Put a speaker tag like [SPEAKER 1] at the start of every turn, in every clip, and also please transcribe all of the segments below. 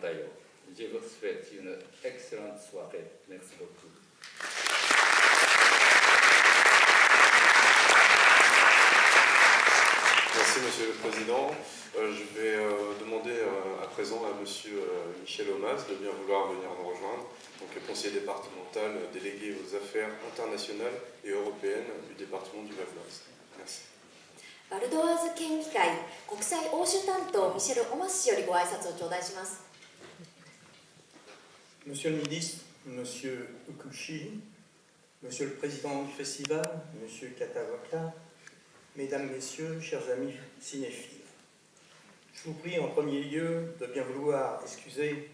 [SPEAKER 1] Notayo. Je vous souhaite une excellente soirée. Merci beaucoup.
[SPEAKER 2] Merci Monsieur le Président. Je vais demander à présent à Monsieur Michel Omas de bien vouloir venir nous rejoindre, donc conseiller départemental délégué aux affaires internationales et européennes du département du Val-d'Oise. Merci.
[SPEAKER 3] バルドワーズ県議会国際欧州担当ミシェル・オマス氏よりご挨拶を頂戴します。
[SPEAKER 4] Monsieur le ministre, Monsieur Okuchi, Monsieur le président du festival, Monsieur Katawaka, Mesdames, Messieurs, chers amis cinéphiles, je vous prie en premier lieu de bien vouloir excuser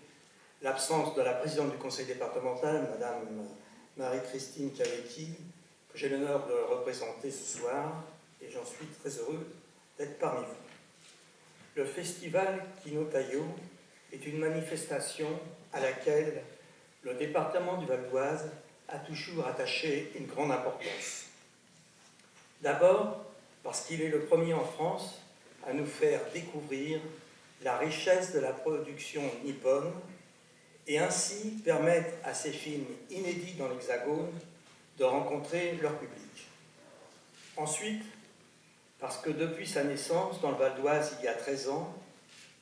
[SPEAKER 4] l'absence de la présidente du conseil départemental, Madame Marie-Christine Cavecchi, que j'ai l'honneur de représenter ce soir, et j'en suis très heureux d'être parmi vous. Le festival Kinotayo est une manifestation à laquelle le département du Val-d'Oise a toujours attaché une grande importance. D'abord, parce qu'il est le premier en France à nous faire découvrir la richesse de la production nippone et ainsi permettre à ces films inédits dans l'Hexagone de rencontrer leur public. Ensuite, parce que depuis sa naissance dans le Val-d'Oise il y a 13 ans,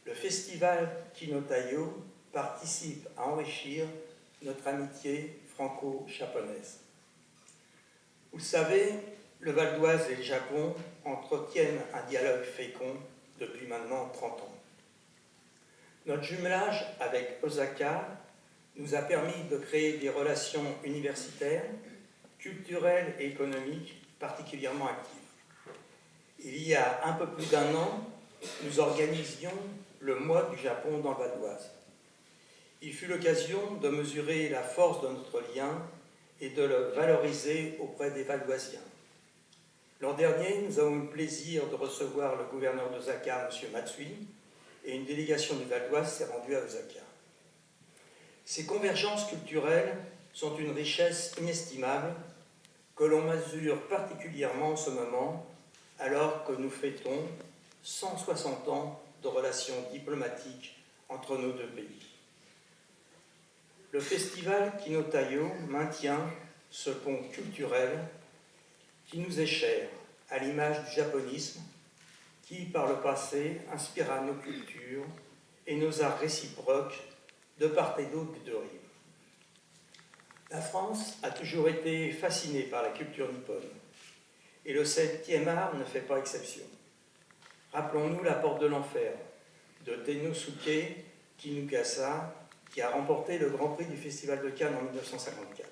[SPEAKER 4] le festival Kinotayo participe à enrichir notre amitié franco-japonaise. Vous le savez, le Val-d'Oise et le Japon entretiennent un dialogue fécond depuis maintenant 30 ans. Notre jumelage avec Osaka nous a permis de créer des relations universitaires, culturelles et économiques particulièrement actives. Il y a un peu plus d'un an, nous organisions le mois du Japon dans le Val-d'Oise. Il fut l'occasion de mesurer la force de notre lien et de le valoriser auprès des Val-d'Oisiens. L'an dernier, nous avons eu le plaisir de recevoir le gouverneur d'Osaka, M. Matsui, et une délégation du Val-d'Oise s'est rendue à Osaka. Ces convergences culturelles sont une richesse inestimable que l'on mesure particulièrement en ce moment, alors que nous fêtons 160 ans de relations diplomatiques entre nos deux pays. Le festival Kinotayo maintient ce pont culturel qui nous est cher, à l'image du japonisme, qui, par le passé, inspira nos cultures et nos arts réciproques de part et d'autre des deux rives. La France a toujours été fascinée par la culture nippone, et le 7e art ne fait pas exception. Rappelons-nous La Porte de l'Enfer, de Tenosuke Kinugasa, qui a remporté le Grand Prix du Festival de Cannes en 1954.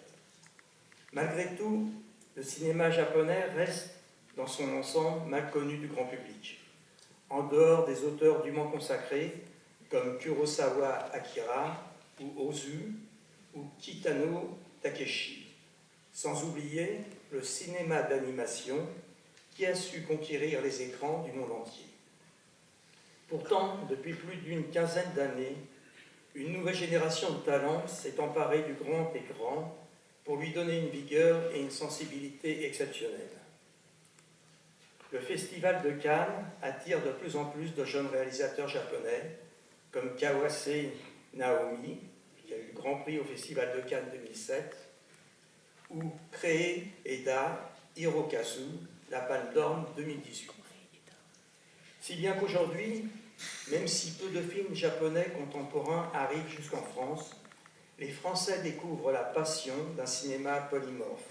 [SPEAKER 4] Malgré tout, le cinéma japonais reste, dans son ensemble, mal connu du grand public, en dehors des auteurs dûment consacrés, comme Kurosawa Akira, ou Ozu, ou Kitano Takeshi, sans oublier le cinéma d'animation qui a su conquérir les écrans du monde entier. Pourtant, depuis plus d'une quinzaine d'années, une nouvelle génération de talents s'est emparée du grand écran pour lui donner une vigueur et une sensibilité exceptionnelles. Le Festival de Cannes attire de plus en plus de jeunes réalisateurs japonais, comme Kawase Naomi, qui a eu le Grand Prix au Festival de Cannes 2007, ou Krei Eda Hirokazu, la Palme d'Or 2018. Si bien qu'aujourd'hui, même si peu de films japonais contemporains arrivent jusqu'en France, les Français découvrent la passion d'un cinéma polymorphe,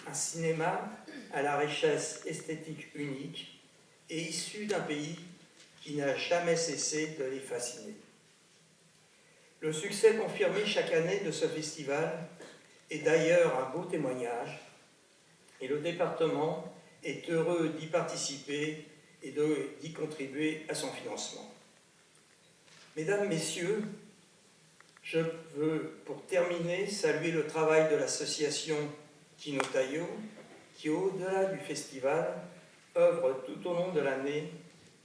[SPEAKER 4] un cinéma à la richesse esthétique unique et issu d'un pays qui n'a jamais cessé de les fasciner. Le succès confirmé chaque année de ce festival est d'ailleurs un beau témoignage, et le département est heureux d'y participer et d'y contribuer à son financement. Mesdames, Messieurs, je veux, pour terminer, saluer le travail de l'association Kinotayo, qui, au-delà du festival, œuvre tout au long de l'année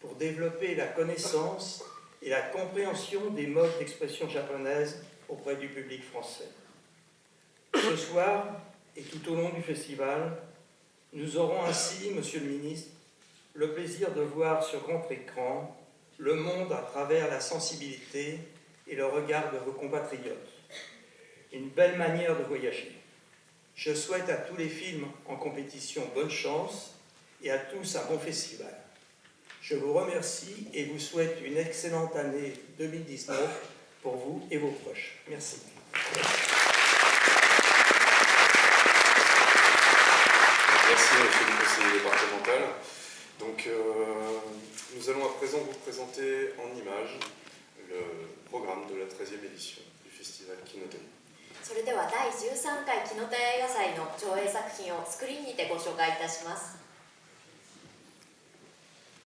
[SPEAKER 4] pour développer la connaissance et la compréhension des modes d'expression japonaises auprès du public français. Ce soir, et tout au long du festival, nous aurons ainsi, Monsieur le Ministre, le plaisir de voir sur grand écran le monde à travers la sensibilité et le regard de vos compatriotes. Une belle manière de voyager. Je souhaite à tous les films en compétition bonne chance et à tous un bon festival. Je vous remercie et vous souhaite une excellente année 2019 pour vous et vos proches. Merci.
[SPEAKER 2] Merci, monsieur le conseiller départemental. Donc, nous allons à présent vous présenter en images le programme de la 13e édition du festival Kinote.
[SPEAKER 3] それでは第13回木の手映画祭の上映作品をスクリーンにてご紹介いたします。